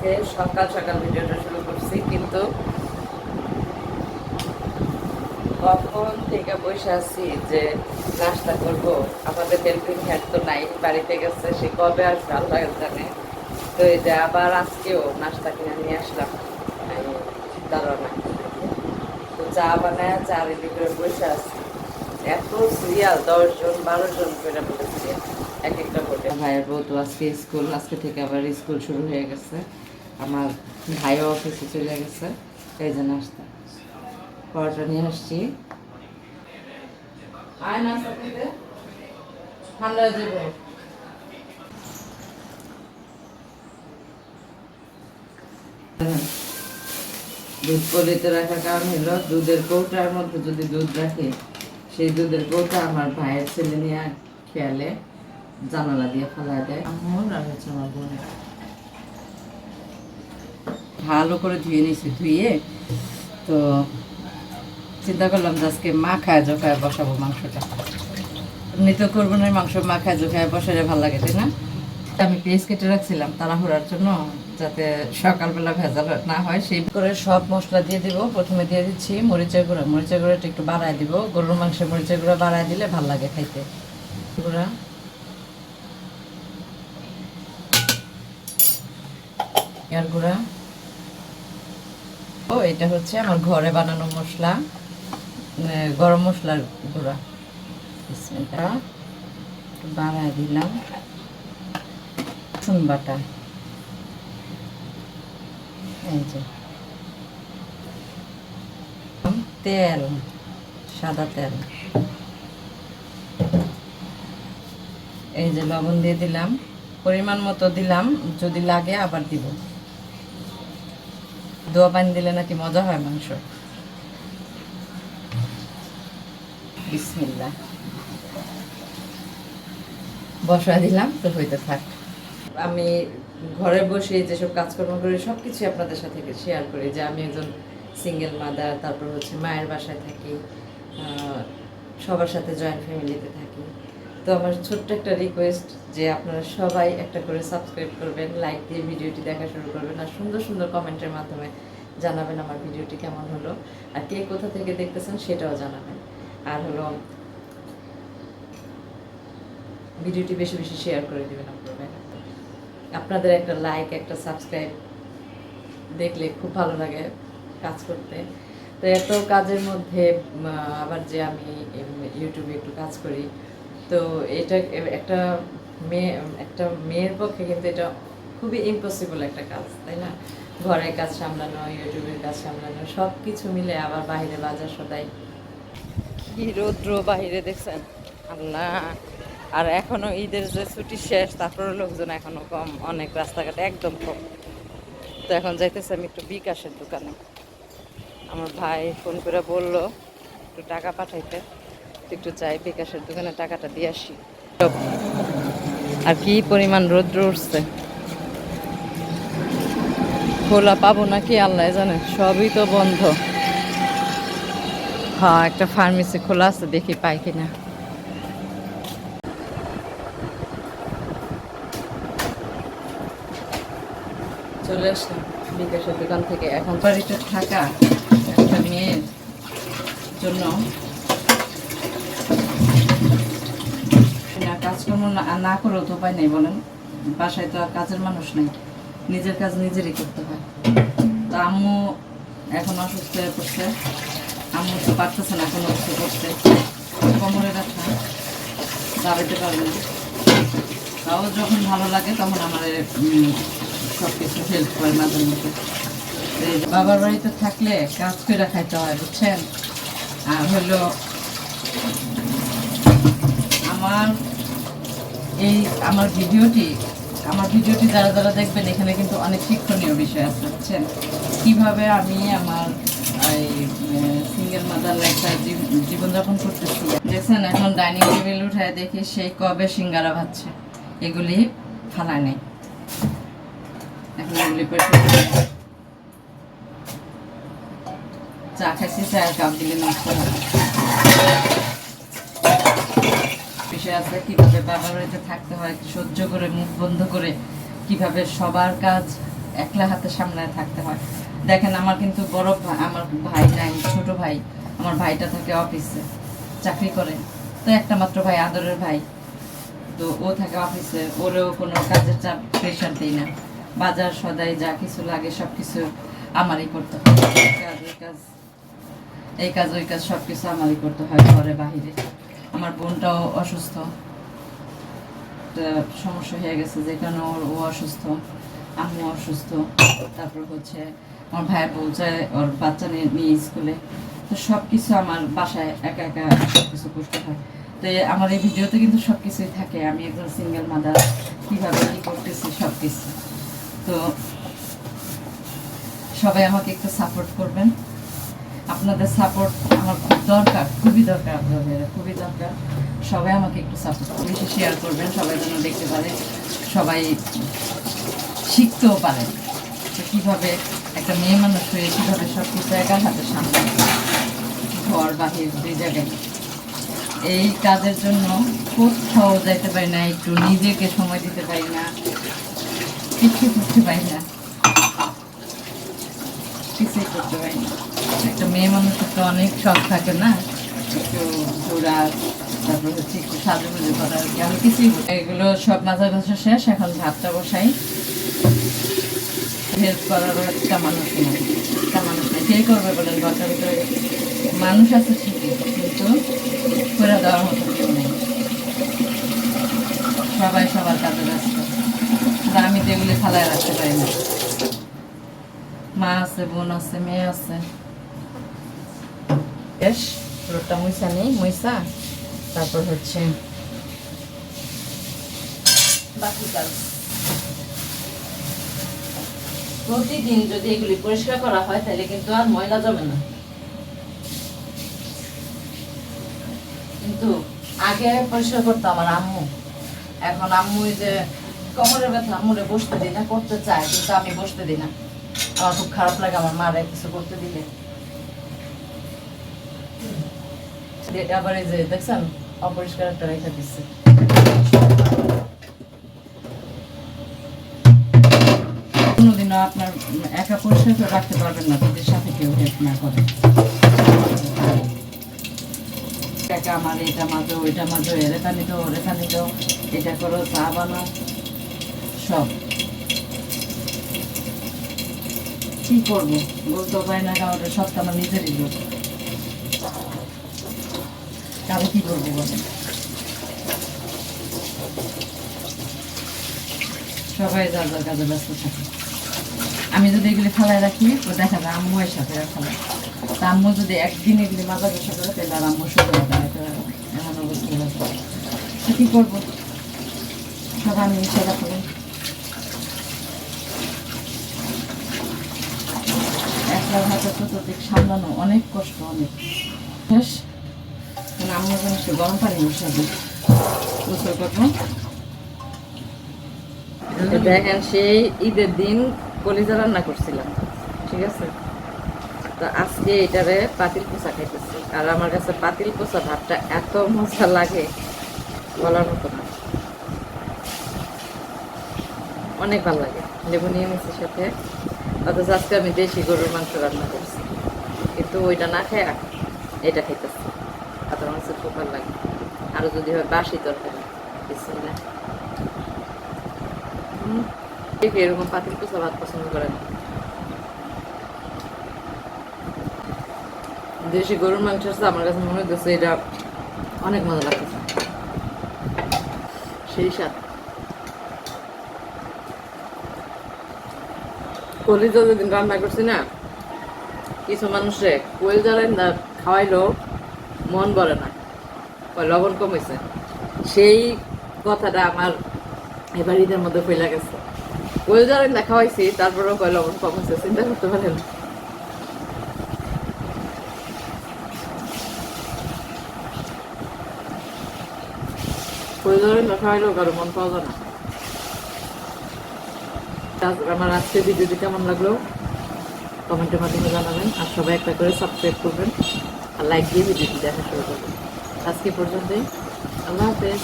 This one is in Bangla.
আজকে সকাল সকাল ভিডিওটা শুরু করছি, কিন্তু কখন থেকে বসে আছি যে নাস্তা করব। আমাদের হেল্পিং হ্যান্ড তো নাই, বাড়িতে গেছে, সে কবে আসবে আল্লাহ জানে। তো এই যে আবার আজকেও নাস্তা কিনে নিয়ে আসলাম দাঁড়ানো। তো চা বানায় চা রেডি করে বসে আছি। এত সিরিয়াল, 10 জন 12 জন করে বলেছি এক একটা বোর্ডে। ভাইয়ের বউ তো আজকে স্কুল, আজকে থেকে আবার স্কুল শুরু হয়ে গেছে। আমার ভাইও অফিসে চলে গেছে। এই যে নাস্তা পরোটা নিয়ে আসছি। আয় নাস্তা খেতে, ঠান্ডা হয়ে যাবে। দুধ পলিতে রাখার কারণ হলো দুধের কৌটার মধ্যে যদি দুধ রাখে, সেই দুধের কৌটা আমার ভাইয়ের ছেলে নিয়ে খেয়ালে জানালা দিয়ে ফেলা দেয়। আমার আর হচ্ছে আমার বোনের ভালো করে ধুয়ে নিয়েছি। ধুয়ে তো চিন্তা করলাম যে আজকে মাখায় জোখায় বসাবো মাংসটা। এমনি তো করবো না, মাংস মাখায় জোখায় বসালে ভালো লাগে, তাই না? আমি পেঁয়াজ কেটে রাখছিলাম তাড়াহুড়ার জন্য, যাতে সকালবেলা ভেজাল না হয়। সেই করে সব মশলা দিয়ে দিব। প্রথমে দিয়ে দিচ্ছি মরিচের গুঁড়া। মরিচের গুঁড়াটা একটু বাড়ায় দিব। গরুর মাংসে মরিচের গুঁড়া বাড়ায় দিলে ভালো লাগে খাইতে। গুঁড়া, আর গুঁড়া। ও এটা হচ্ছে আমার ঘরে বানানো মশলা, গরম মশলার গুঁড়া। এটা বাড়ায় দিলাম। রসুন বাটা, এই যে তেল, সাদা তেল, এই যে লবণ দিয়ে দিলাম, পরিমাণ মতো দিলাম, যদি লাগে আবার দিব। দোয়া পানি দিলে নাকি মজা হয় মাংস। বিসমিল্লাহ, বসায় দিলাম তো হইতে থাক। আমি ঘরে বসে যেসব কাজকর্ম করি সব কিছুই আপনাদের সাথে শেয়ার করি। যে আমি একজন সিঙ্গেল মাদার, তারপর হচ্ছে মায়ের বাসায় থাকি, সবার সাথে জয়েন্ট ফ্যামিলিতে থাকি। তো আমার ছোট্ট একটা রিকোয়েস্ট যে আপনারা সবাই একটা করে সাবস্ক্রাইব করবেন, লাইক দিয়ে ভিডিওটি দেখা শুরু করবেন, আর সুন্দর সুন্দর কমেন্টের মাধ্যমে জানাবেন আমার ভিডিওটি কেমন হলো, আর কে কোথা থেকে দেখতেছেন সেটাও জানাবেন। আর হলো ভিডিওটি বেশি বেশি শেয়ার করে দেবেন আপনারা। আপনাদের একটা লাইক, একটা সাবস্ক্রাইব দেখলে খুব ভালো লাগে কাজ করতে। তো এত কাজের মধ্যে আবার যে আমি ইউটিউবে একটু কাজ করি, তো এটা একটা মেয়ের পক্ষে কিন্তু এটা খুবই ইম্পসিবল একটা কাজ, তাই না? ঘরের কাজ সামলানো, ইউটিউবের কাজ সামলানো, সব কিছু মিলে আবার বাইরে বাজার সদাই। কি রৌদ্র বাহিরে দেখছেন, আল্লাহ! আর এখনো ঈদের যে ছুটি শেষ, তারপরে লোকজন এখনো কম, অনেক রাস্তাঘাটে একদম কম। তো এখন যাইতেছে আমি একটু বিকাশের দোকানে। আমার ভাই ফোন করে বললো একটু টাকা পাঠাইতে, একটু যাই বিকাশের দোকানে টাকাটা দিয়ে আসি। আর কি পরিমাণ রৌদ্র উঠছে, খোলা পাবো নাকি আল্লাহ জানে, সবই তো বন্ধ। হ্যাঁ, একটা ফার্মেসি খোলা আছে, দেখি পাই কিনা। চলে আসলাম বিকাশের দোকান থেকে। এখন বাড়িতে থাকা একটা মেয়ের জন্য কাজকর্ম না করেও তো উপায় নেই, বলেন? বাসায় তো আর কাজের মানুষ নেই, নিজের কাজ নিজেরই করতে হয়। তো আম্মু এখন অসুস্থ হয়ে পড়ছে, আম্মু তো পারতেছে না কোনো কিছু করতে, কোমরে ব্যথা, দাঁড়াতে পারবে না। তাও যখন ভালো লাগে তখন আমার সব কিছু হেল্প করে মাঝে মধ্যে। বাবার বাড়িতে থাকলে কাজ করে খাইতে হয়, বুঝছেন? আর হলো আমার আমার ভিডিওটি যারা যারা দেখবেন, এখানে কিন্তু অনেক শিক্ষণীয় বিষয় আছে, বুঝছেন? কিভাবে আমি আমার এই সিঙ্গেল মাদার লাইফটায় জীবনযাপন করতেছি। দেখছেন, এখন ডাইনিং টেবিল উঠায় দেখি সেই কবে সিঙ্গারা ভাজছে, এগুলি ফালায় নেই। এখন এগুলি চা খাইছি, চায়ের কাপ দিলে নষ্ট হবে। বিষয় আছে কিভাবে বাবার বাড়িতে থাকতে হয়, সহ্য করে মুখ বন্ধ করে কিভাবে সবার কাজ একলা হাতে সামনে থাকতে হয়। দেখেন আমার কিন্তু বড় ভাই, আমার ভাই নাই, ছোট ভাই, আমার ভাইটা থাকে অফিসে চাকরি করে, তো একটা মাত্র ভাই, আদরের ভাই, তো ও থাকে অফিসে, ওরেও কোনো কাজের চাপ প্রেশার দিই না। বাজার সদাই যা কিছু লাগে সব কিছু আমারই করতে হয়, এই কাজ ওই কাজ সব কিছু আমারই করতে হয়, ঘরে বাহিরে। আমার বোনটাও অসুস্থ, সমস্যা হয়ে গেছে যে কারণে ও অসুস্থ, আম্মু অসুস্থ, তারপর হচ্ছে আমার ভাইয়ের বউ যায় ওর বাচ্চা নিয়ে স্কুলে, তো সব কিছু আমার বাসায় একা একা সব কিছু করতে হয়। তো আমার এই ভিডিওতে কিন্তু সব কিছুই থাকে, আমি একজন সিঙ্গেল মাদার, কীভাবে কী করতেছি সব কিছু। তো সবাই আমাকে একটু সাপোর্ট করবেন, আপনাদের সাপোর্ট আমার খুব দরকার, খুবই দরকার, আপনাদের খুবই দরকার। সবাই আমাকে একটু সাপোর্ট বেশি শেয়ার করবেন, সবাই যেন দেখতে পারে, সবাই শিখতেও পারে যে কীভাবে একটা মেয়ে মানুষ হয়ে কীভাবে সব কিছু একার হাতে সামনে, ঘর বাহির দুই জায়গায়। এই কাজের জন্য কোথাও যাইতে পারি না, একটু নিজেকে সময় দিতে পারি না, কিছু করতে পারি না, কিছুই করতে পারি না। একটা মেয়ে মানুষের তো অনেক শখ থাকে না, একটু ঘোরা, তারপর হচ্ছে একটু সাজুগুজু করা, আর কি আমি কিছুই করি। এগুলো সব মাঝে মাঝে শেষ, এখন ভাতটা বসাই। হেল্প করারও একটা মানুষ নেই, কে করবে বলেন? ঘরটার ভিতরে মানুষ আছে ঠিকই, কিন্তু করে দেওয়ার মতো কেউ নেই, সবাই সবার কাজে ব্যস্ত। আমি তো এগুলি ফালায় রাখতে পারি না, মা আছে, বোন আছে, মেয়ে আছে। বেশ রোদটা মুইসা নেই, মুইসা তারপর হচ্ছে বাকি কাজ। প্রতিদিন যদি এগুলি পরিষ্কার করা হয় তাহলে কিন্তু আর ময়লা জমে না, কিন্তু আগে পরিষ্কার করতো আমার আম্মু। এখন আম্মু যে কোমরের ব্যথা, আম্মুরে বসতে দিই না, করতে চায় কিন্তু আমি বসতে দিই না, আমার খুব খারাপ লাগে আমার মারে কিছু করতে দিলে। আবার এই যে দেখছেন অপরিষ্কার একটা রেখা দিচ্ছে। কোনোদিনও আপনার একা পরিষ্কার করে রাখতে পারবেন না যদি সাথে কেউ হেল্প না করে। একা আমার এটা মাজো, ওইটা মাজো, এরে পানি দাও, ওরে পানি দাও, এটা করো, চা বানাও, সব কি করবো বলতেও পারি না, কারণ সব তো আমার নিজেরই লোক, কারো কি করবো বলেন? সবাই যার যার কাজে ব্যস্ত থাকে। আমি যদি এগুলি ফালায় রাখি তো দেখা যায় আম্মু এর সাথে ফেলায়, তা আম্মু যদি একদিন এগুলি মাজা বসা করে তাহলে আর আম্মু শুরু হবে এমন অবস্থা হয়ে যাবে। কি করবো, সবাই আমি মিশে রাখবো। একলার হাতে চতুর্দিক সামলানো অনেক কষ্ট, অনেক শেষ। আম্মু যেন একটু গরম পানি মিশাবো, গোসল করবো। দেখেন সেই ঈদের দিন কলিজা রান্না করছিলাম, ঠিক আছে, তো আজকে এটারে পাতিল পোষা খাইতেছি। আর আমার কাছে পাতিল পোষা ভাতটা এত মজা লাগে বলার মতো না, অনেক ভালো লাগে। লেবু নিয়ে মিষ্টির সাথে, অথচ আজকে আমি দেশি গরুর মাংস রান্না করছি, কিন্তু ওইটা না খাই এটা খাইতেছি। পাতার মাংস খুব ভালো লাগে, আরো যদি হয় বাসি তরকারি। বিসমিল্লাহ। এরকম পাতিল পোষা ভাত পছন্দ করে না, দেশি গরুর মাংস আছে আমার কাছে মনে হচ্ছে এটা অনেক মজা লাগতেছে, সেই স্বাদ। কলিজা যেদিন রান্না করছি না, কিছু মানুষে কলিজা রান্না খাওয়াইলেও মন ভরে না, লবণ কমেছে, সেই কথাটা আমার এবার ঈদের মধ্যে ফেলে গেছে। কলিজা রান্না খাওয়াইছি তারপরেও কয় লবণ কমেছে, চিন্তা করতে পারেন। কলিজা রান্না খাওয়াইলেও কারো মন পাওয়া যায় না। আমার আজকের ভিডিওটি কেমন লাগলো কমেন্টের মাধ্যমে জানাবেন, আর সবাই একটা করে সাবস্ক্রাইব করবেন আর লাইক দিয়ে ভিডিওটি দেখা শুরু করবেন। আজকে পর্যন্তই, আল্লাহ হাফেজ।